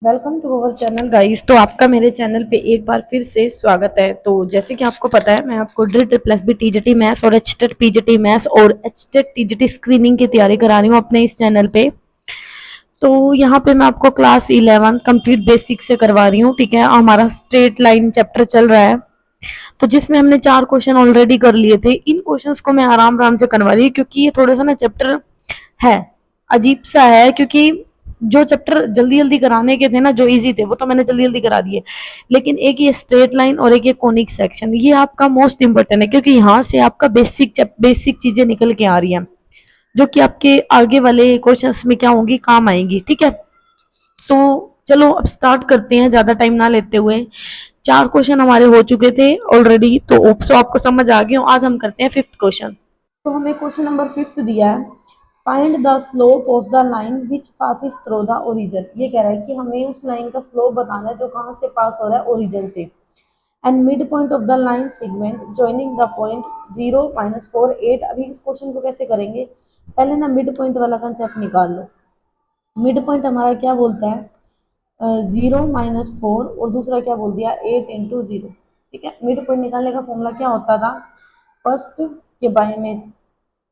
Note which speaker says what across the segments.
Speaker 1: Welcome to our channel guys. तो आपका मेरे चैनल पे एक बार फिर से स्वागत है। तो जैसे कि आपको पता है, मैं आपको ड्रिट प्लस बी टीजीटी मैथ्स और एचटेट पीजीटी मैथ्स और एचटेट टीजीटी स्क्रीनिंग की तैयारी करा रही हूँ अपने इस चैनल पे। तो यहाँ पे मैं आपको क्लास 11 कंप्लीट बेसिक से करवा रही हूँ। ठीक है, हमारा स्ट्रेट लाइन चैप्टर चल रहा है, तो जिसमें हमने 4 क्वेश्चन ऑलरेडी कर लिए थे। इन क्वेश्चंस को मैं आराम आराम से करवा रही हूँ, क्योंकि ये थोड़ा सा ना चैप्टर है, अजीब सा है। क्योंकि जो चैप्टर जल्दी जल्दी कराने के थे ना, जो इजी थे, वो तो मैंने जल्दी जल्दी करा दिए। लेकिन एक ये स्ट्रेट लाइन और एक ये कोनिक सेक्शन, ये आपका मोस्ट इंपॉर्टेंट है, क्योंकि यहाँ से आपका बेसिक चीजें निकल के आ रही हैं, जो कि आपके आगे वाले क्वेश्चंस में क्या होंगी, काम आएंगी। ठीक है, तो चलो अब स्टार्ट करते हैं ज्यादा टाइम ना लेते हुए। 4 क्वेश्चन हमारे हो चुके थे ऑलरेडी, तो सो आपको समझ आ गया। आज हम करते हैं 5th क्वेश्चन। तो हमें क्वेश्चन नंबर 5th दिया है, find the slope of the line which passes through the origin. ये कह रहा है कि हमें उस लाइन का स्लोप बताना है जो कहाँ से पास हो रहा है, ओरिजिन से। And mid point of the line segment joining the point 0 -4 8। अभी इस क्वेश्चन को कैसे करेंगे, पहले ना मिड पॉइंट वाला कंसेप्ट निकाल लो। मिड पॉइंट हमारा क्या बोलता है, 0 - 4, और दूसरा क्या बोल दिया, 8 × 0। ठीक है, मिड पॉइंट निकालने का फॉर्मूला क्या होता था, फर्स्ट के बारे में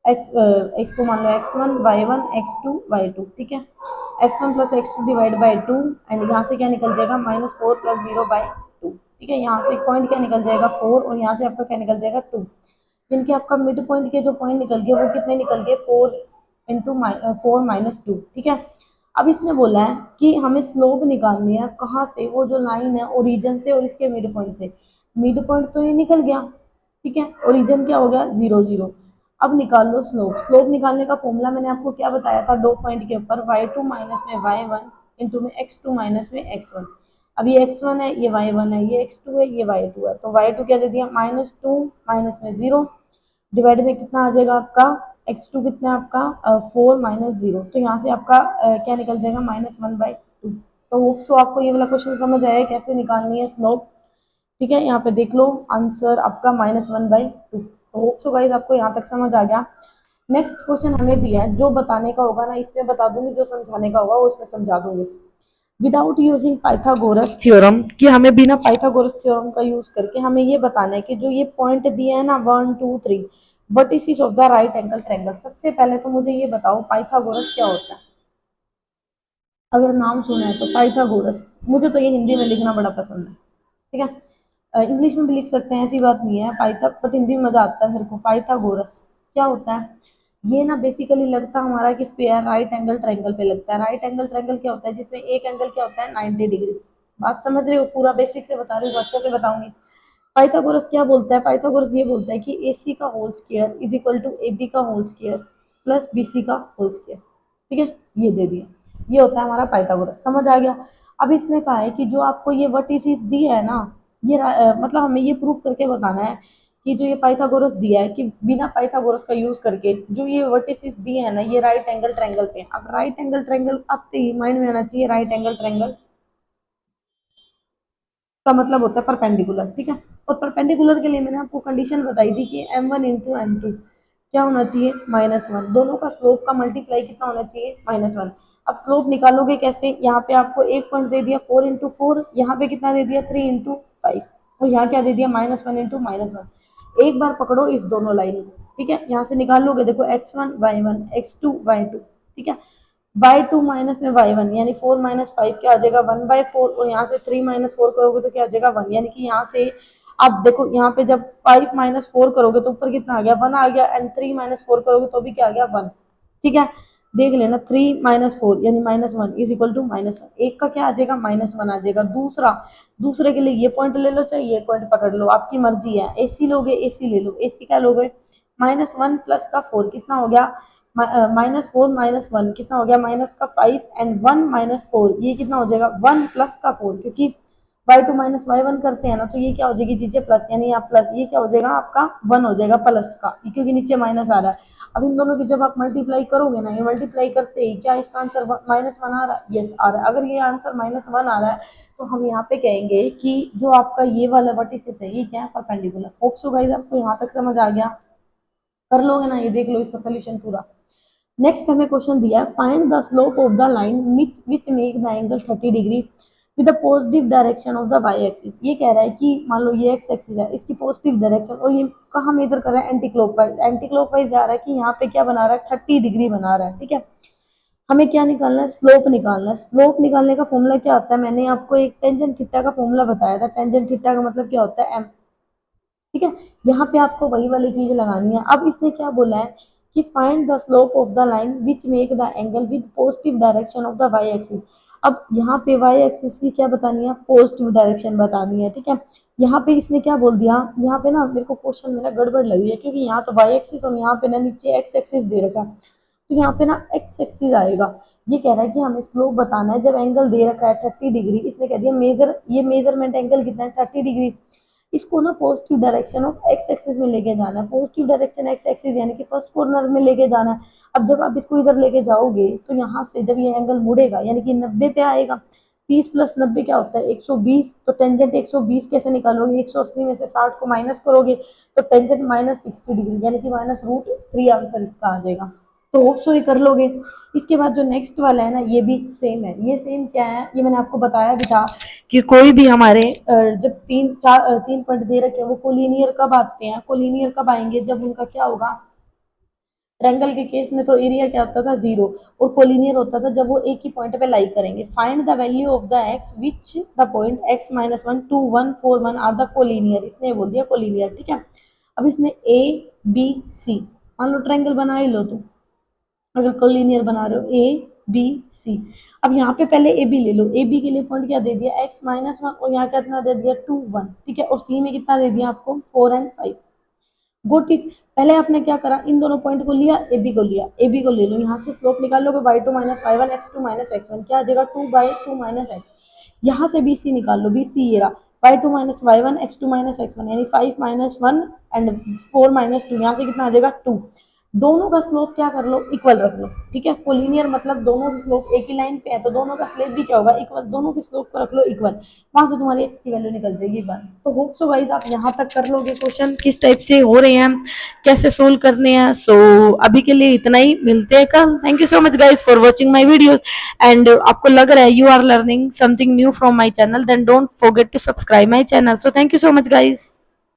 Speaker 1: एक्स को मान लो x1 y1 x2 y2। ठीक है, x1 + x2 divide by 2, and यहाँ से क्या निकल जाएगा, -4 + 0/2। ठीक है, यहाँ से पॉइंट क्या निकल जाएगा, 4, और यहाँ से आपका क्या निकल जाएगा, 2। इनके आपका मिड पॉइंट के जो पॉइंट निकल गए वो कितने निकल गए, 4 - 2। ठीक है, अब इसने बोला है कि हमें स्लोप निकालनी है कहाँ से, वो जो लाइन है ओरिजिन से और इसके मिड पॉइंट से। मिड पॉइंट तो ये निकल गया, ठीक है, ओरिजिन क्या हो गया, 0 0। अब निकाल लो स्लोप। स्लोप निकालने का फॉर्मूला मैंने आपको क्या बताया था, दो पॉइंट के ऊपर, y2 माइनस में y1 इंटू में x2 माइनस में x1। अब ये x1 है, ये y1 है, ये x2 है, ये y2 है। तो y2 क्या दे दिया, -2 माइनस में 0 डिवाइड में कितना आ जाएगा आपका, x2 कितना है आपका, 4 - 0। तो यहाँ से आपका क्या निकल जाएगा, -1/2। तो होप सो आपको ये वाला क्वेश्चन समझ आया कैसे निकालनी है स्लोप। ठीक है, यहाँ पे देख लो आंसर आपका -1/2। तो होप सो गाइस आपको यहाँ तक समझ आ गया। नेक्स्ट क्वेश्चन हमें दिया है, जो बताने का होगा ना इसमें बता दूंगी, जो समझाने का होगा वो इसमें समझा दूंगी। विदाउट यूजिंग पाइथागोरस थ्योरम, कि हमें बिना पाइथागोरस थ्योरम का यूज करके हमें ये बताना है कि जो ये पॉइंट दिए है ना 1 2 3, vertices of the right angle triangle. सबसे पहले तो मुझे ये बताओ पाइथागोरस क्या होता है। अगर नाम सुना है तो पाइथागोरस, मुझे तो ये हिंदी में लिखना बड़ा पसंद है। ठीक है, इंग्लिश में भी लिख सकते हैं, ऐसी बात नहीं है, पाइथा, बट हिंदी में मजा आता है मेरे को। पाइथागोरस क्या होता है, ये ना बेसिकली लगता हमारा किस पे है, राइट एंगल ट्रायंगल पे लगता है। राइट एंगल ट्रायंगल क्या होता है, जिसमें एक एंगल क्या होता है, 90 डिग्री। बात समझ रहे हो, पूरा बेसिक से बता रही हूँ, अच्छे से बताऊंगी। पाइथागोरस क्या बोलता है, पाइथागोरस ये बोलता है कि AC का whole square is equal to AB का होल स्क्वायर प्लस BC का होल स्क्वायर। ठीक है, ये दे दिया, ये होता है हमारा पाइथागोरस। समझ आ गया। अब इसने कहा है कि जो आपको ये वर्टिसेस दी है ना, ये मतलब हमें ये प्रूफ करके बताना है कि जो ये पाइथागोरस दिया है, कि बिना पाइथागोरस का यूज करके जो ये वर्टिसेस दिए है ना, ये राइट एंगल ट्रायंगल पे हैं। अब राइट एंगल ट्रायंगल आते ही माइंड में आना चाहिए, राइट एंगल ट्रायंगल का मतलब होता है परपेंडिकुलर। ठीक है, और परपेंडिकुलर के लिए मैंने आपको कंडीशन बताई थी कि m1 इंटू m2 क्या होना चाहिए, -1। दोनों का स्लोप का मल्टीप्लाई कितना होना चाहिए, -1। अब स्लोप निकालोगे कैसे, यहाँ पे आपको एक पॉइंट दे दिया 4 × 4, यहाँ पे कितना दे दिया 3 × 5, और यहाँ क्या दे दिया -1 इंटू -1। एक बार पकड़ो इस दोनों लाइन को। ठीक है, यहाँ से निकाल लोगे, देखो x1 y1 x2 y2। ठीक है, y2 माइनस में y1 यानी 4 - 5 क्या आ जाएगा, 1/4, और यहाँ से 3 - 4 करोगे तो क्या आ जाएगा, 1। यानी कि यहाँ से अब देखो, यहाँ पे जब 5 - 4 करोगे तो ऊपर कितना आ गया, 1 आ गया, एंड 3 - 4 करोगे तो भी क्या आ गया, 1। ठीक है, देख लेना, 3 - 4 यानी -1 इज इक्वल टू -1। एक का क्या आ जाएगा, -1 आ जाएगा। दूसरा, दूसरे के लिए ये पॉइंट ले लो, चाहे ये पॉइंट पकड़ लो, आपकी मर्जी है। AC लोगे, AC ले लो। AC क्या लोगे, -1 प्लस का 4 कितना हो गया, -4 - 1 कितना हो गया, माइनस का 5, एंड 1 - 4 ये कितना हो जाएगा, 1 प्लस का 4, क्योंकि y2 - y1 करते हैं ना, तो ये क्या हो जाएगी चीजें प्लस, यानी आप प्लस, ये क्या हो जाएगा आपका 1 हो जाएगा प्लस का, क्योंकि नीचे माइनस आ रहा है। अब इन दोनों की जब आप मल्टीप्लाई करोगे ना, ये मल्टीप्लाई करते ही क्या इसका आंसर -1 आ रहा है, यस आ रहा है। अगर ये आंसर -1 आ रहा है तो हम यहाँ पे कहेंगे कि जो आपका ये वाला वर्टिसेस है ये क्या है, परपेंडिकुलर। होप सो गाइस आपको यहाँ तक समझ आ गया, कर लोगे ना, ये देख लो इसका सोल्यूशन पूरा। नेक्स्ट हमें क्वेश्चन दिया है, find the slope of the line which make the angle 30 degree with the positive direction of the Y axis. ये कह रहा है कि मान लो ये एक्स एक्सिस है, इसकी पॉजिटिव डायरेक्शन, और ये कहाँ मेजर कर रहा है, एंटी क्लॉकवाइज। एंटी क्लॉकवाइज जा रहा है कि यहाँ पे क्या बना रहा है, 30 डिग्री बना रहा है। ठीक है, हमें क्या निकालना है, स्लोप निकालना है। स्लोप निकालने का फॉर्मूला क्या होता है, मैंने आपको एक टेंजेंट थीटा का फॉर्मूला बताया था। टेंजेंट थीटा का मतलब क्या होता है, एम। ठीक है, यहाँ पे आपको वही वाली चीज लगानी है। अब इसने क्या बोला है कि find the slope of the line which make the angle with positive direction of the Y axis. अब यहाँ पे वाई एक्सिस की क्या बतानी है, पॉजिटिव डायरेक्शन बतानी है। ठीक है, यहाँ पे इसने क्या बोल दिया, यहाँ पे ना मेरे को क्वेश्चन मेरा गड़बड़ लगी है, क्योंकि यहाँ तो वाई एक्सिस और यहाँ पे ना नीचे एक्स एक्सिस दे रखा है, तो यहाँ पे ना एक्स एक्सिस आएगा। ये कह रहा है कि हमें स्लोप बताना है जब एंगल दे रखा है 30 डिग्री। इसने कह दिया मेजर, ये मेजरमेंट एंगल कितना है, 30 डिग्री। इसको ना positive direction of x axis में लेके जाना है। पॉजिटिव डायरेक्शन एक्स एक्सिस यानी कि फर्स्ट कॉर्नर में लेके जाना है। अब जब आप इसको इधर लेके जाओगे तो यहाँ से जब ये एंगल मुड़ेगा यानी कि 90 पे आएगा। 30 प्लस 90 क्या होता है, 120। तो टेंजेंट 120 कैसे निकालोगे, 180 में से 60 को माइनस करोगे तो टेंजेंट -60 डिग्री यानी कि -√3 आंसर इसका आ जाएगा। तो होप सो ये कर लोगे। इसके बाद जो नेक्स्ट वाला है ना, ये भी सेम है। ये सेम क्या है, ये मैंने आपको बताया भी था कि कोई भी हमारे जब तीन पॉइंट दे रखे हैं वो कोलिनियर कब आते हैं, कोलिनियर कब आएंगे, जब उनका क्या होगा, ट्रायंगल के केस में तो एरिया क्या होता था, 0, और कोलिनियर होता था जब वो एक ही पॉइंट पे लाई करेंगे। Find the value of the X which the point x-1 2 1 4 1 are the collinear. इसने बोल दिया कोलिनियर। ठीक है, अब इसने ए बी सी, मान लो ट्रायंगल बना ही लो तुम, अगर कोलिनियर बना रहे हो ए बी सी। अब यहाँ पे पहले ए बी ले लो। ए बी के लिए पॉइंट क्या दे दिया, x-1, और यहाँ कितना दे दिया 2 1। ठीक है, और सी में कितना दे दिया आपको 4 and 5। गुड। ठीक, पहले आपने क्या करा, इन दोनों पॉइंट को लिया, ए बी को लिया, ए बी को ले लो। यहाँ से स्लोप निकालोगे y2 - y1 x2 - x1, क्या आ जाएगा 2/2 - x। यहाँ से बी सी निकाल लो, बी सी ये रहा, y2 - y1 x2 - x1 यानी 5 - 1 एंड 4 - 2, यहाँ से कितना आ जाएगा 2। दोनों का स्लोप क्या कर लो, इक्वल रख लो। ठीक है, कोलिनियर मतलब दोनों की स्लोप एक ही लाइन पे है, तो दोनों का स्लोप भी क्या होगा, इक्वल। दोनों की स्लोप को रख लो इक्वल, वहां से तुम्हारी एक्स की वैल्यू निकल जाएगी 1। तो होप सो गाइस आप यहाँ तक कर लोगे। क्वेश्चन किस टाइप से हो रहे हैं, कैसे सोल्व करने हैं। सो अभी के लिए इतना ही, मिलते हैं कल। Thank you so much guys for watching my videos. And आपको लग रहा है you are learning something new from my channel, then don't forget to subscribe my channel. So thank you so much guys.